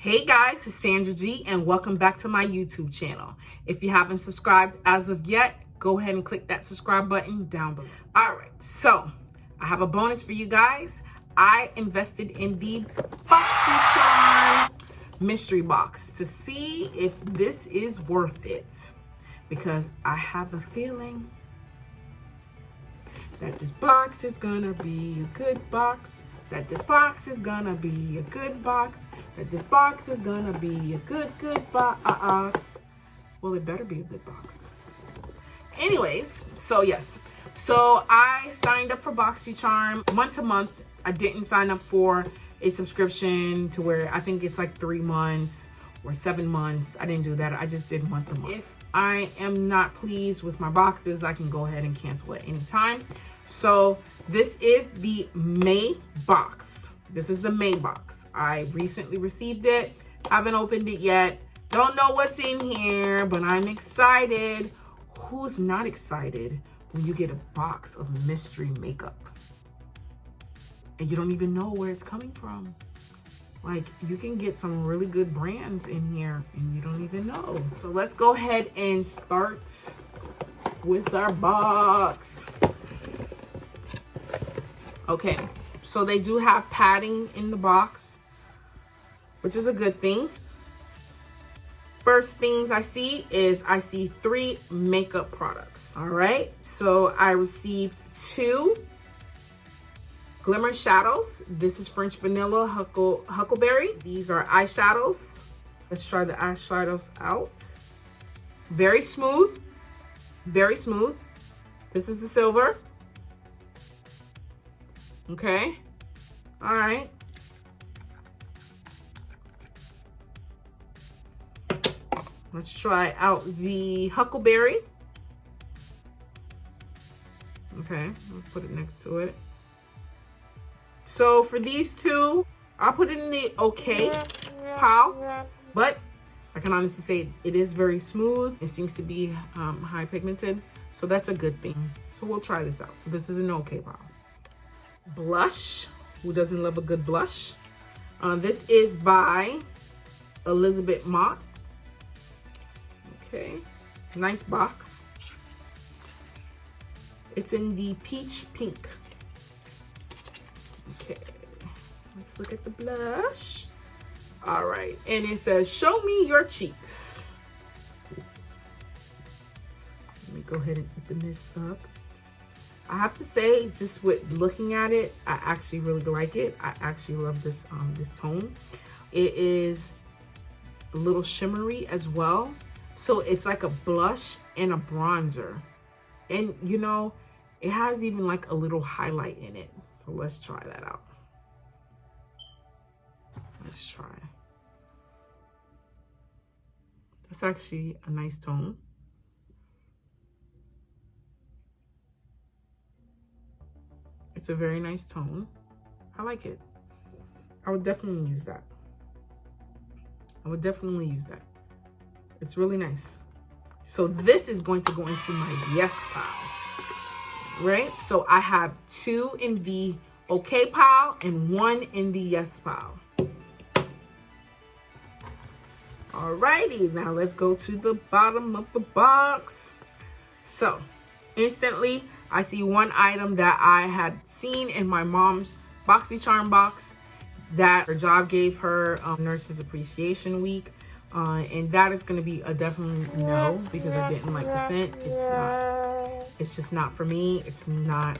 Hey guys, it's Sandra G and welcome back to my YouTube channel. If you haven't subscribed as of yet, go ahead and click that subscribe button down below. All right, so I have a bonus for you guys. I invested in the Boxy Charm Mystery Box to see if this is worth it, because I have a feeling that this box is gonna be a good box. That this box is gonna be a good box. That this box is gonna be a good box. Well, it better be a good box. Anyways, so yes. So I signed up for Boxy Charm month to month. I didn't sign up for a subscription to where I think it's like 3 months or 7 months. I didn't do that. I just did month to month. If I am not pleased with my boxes, I can go ahead and cancel at any time. So this is the May box. This is the May box. I recently received it. Haven't opened it yet. Don't know what's in here, but I'm excited. Who's not excited when you get a box of mystery makeup and you don't even know where it's coming from? Like, you can get some really good brands in here and you don't even know. So let's go ahead and start with our box. Okay, so they do have padding in the box, which is a good thing. First things I see is I see 3 makeup products. All right, so I received 2 glimmer shadows. This is French Vanilla Huckleberry. These are eyeshadows. Let's try the eyeshadows out. Very smooth, very smooth. This is the silver. Okay, all right. Let's try out the Huckleberry. Okay, I'll put it next to it. So for these 2, I'll put it in the okay pile, but I can honestly say it is very smooth. It seems to be high pigmented, so that's a good thing. So we'll try this out. So this is an okay pile. Blush. Who doesn't love a good blush? This is by Elizabeth Mott. Okay, nice box. It's in the peach pink. Okay, let's look at the blush. All right, and it says, "Show me your cheeks." Let me go ahead and open this up. I have to say, just with looking at it, I actually really like it. I actually love this this tone. It is a little shimmery as well. So it's like a blush and a bronzer. And you know, it has even like a little highlight in it. So let's try that out. Let's try. That's actually a nice tone. It's a very nice tone. I like it. I would definitely use that. I would definitely use that. It's really nice. So this is going to go into my yes pile, right? So I have 2 in the okay pile and 1 in the yes pile. Alrighty, now let's go to the bottom of the box. So instantly, I see one item that I had seen in my mom's Boxy Charm box that her job gave her Nurses Appreciation Week. And that is going to be a definitely no, because I didn't like the scent. It's just not for me. It's not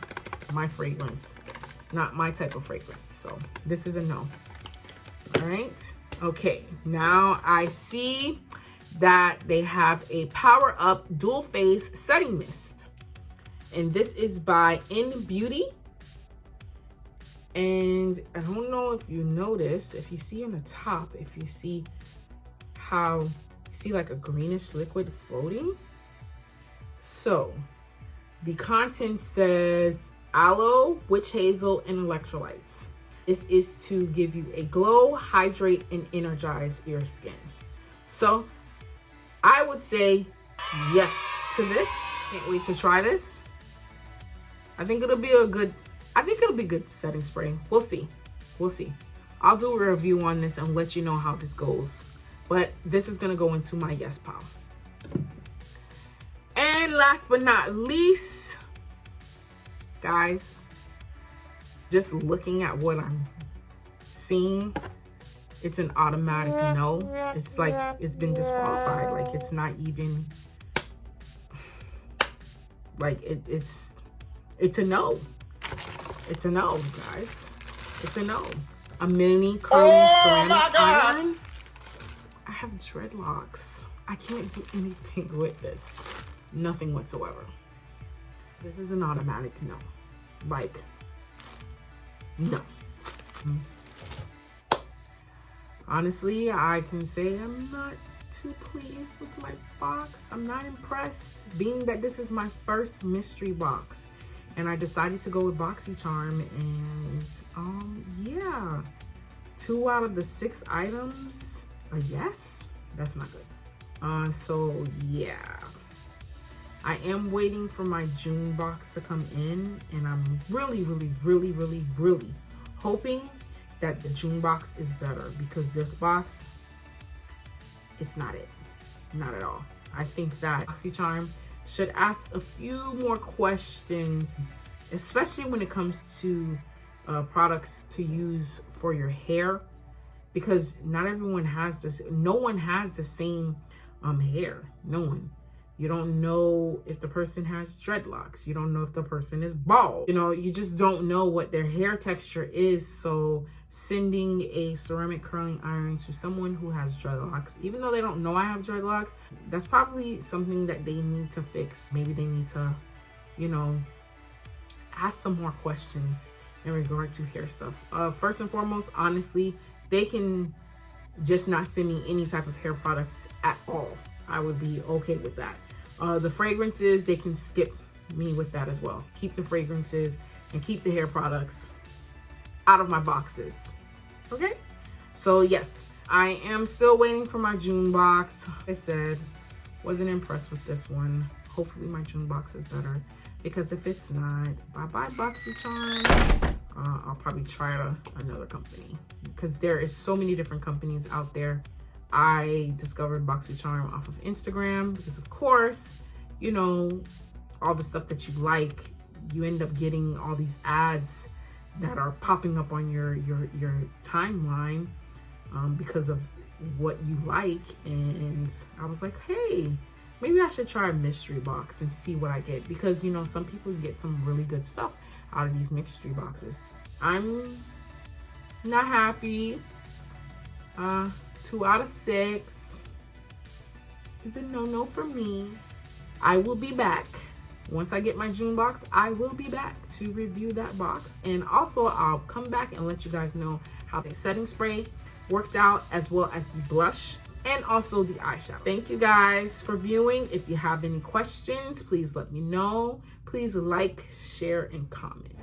my fragrance, not my type of fragrance. So this is a no. All right. Okay. Now I see that they have a Power Up Dual Phase Setting Mist. And this is by Beauty. And I don't know if you notice, if you see on the top, if you see how you see like a greenish liquid floating. So the content says aloe, witch hazel, and electrolytes. This is to give you a glow, hydrate, and energize your skin. So I would say yes to this. Can't wait to try this. I think it'll be good setting spray. We'll see. We'll see. I'll do a review on this and let you know how this goes. But this is gonna go into my yes pile. And last but not least, guys, just looking at what I'm seeing, it's an automatic no. It's like it's been disqualified. Like it's not even like it's a no. It's a no, guys. It's a no. A mini curling ceramic iron. I have dreadlocks. I can't do anything with this. Nothing whatsoever. This is an automatic no. Like, no. Honestly, I can say I'm not too pleased with my box. I'm not impressed, being that this is my first mystery box. And I decided to go with Boxy Charm, and yeah, 2 out of the 6 items, a yes? That's not good. So yeah, I am waiting for my June box to come in, and I'm really hoping that the June box is better, because this box, it's not it. Not at all. I think that Boxy Charm should ask a few more questions, especially when it comes to products to use for your hair, because not everyone has this. No one has the same hair. No one. You don't know if the person has dreadlocks. You don't know if the person is bald. You know, you just don't know what their hair texture is. So sending a ceramic curling iron to someone who has dreadlocks, even though they don't know I have dreadlocks, that's probably something that they need to fix. Maybe they need to, you know, ask some more questions in regard to hair stuff. First and foremost, honestly, they can just not send me any type of hair products at all. I would be okay with that. The fragrances, they can skip me with that as well. Keep the fragrances and keep the hair products out of my boxes. Okay? So yes, I am still waiting for my June box. Like I said, wasn't impressed with this one. Hopefully my June box is better, because if it's not, bye-bye Boxy Charm. I'll probably try another company, because there is so many different companies out there. I discovered Boxy Charm off of Instagram because, of course, you know, all the stuff that you like, you end up getting all these ads that are popping up on your timeline because of what you like. And I was like, hey, maybe I should try a mystery box and see what I get, because, you know, some people get some really good stuff out of these mystery boxes. I'm not happy. 2 out of 6 is a no for me. I will be back. Once I get my June box, I will be back to review that box. And also, I'll come back and let you guys know how the setting spray worked out, as well as the blush and also the eyeshadow. Thank you guys for viewing. If you have any questions, please let me know. Please like, share, and comment.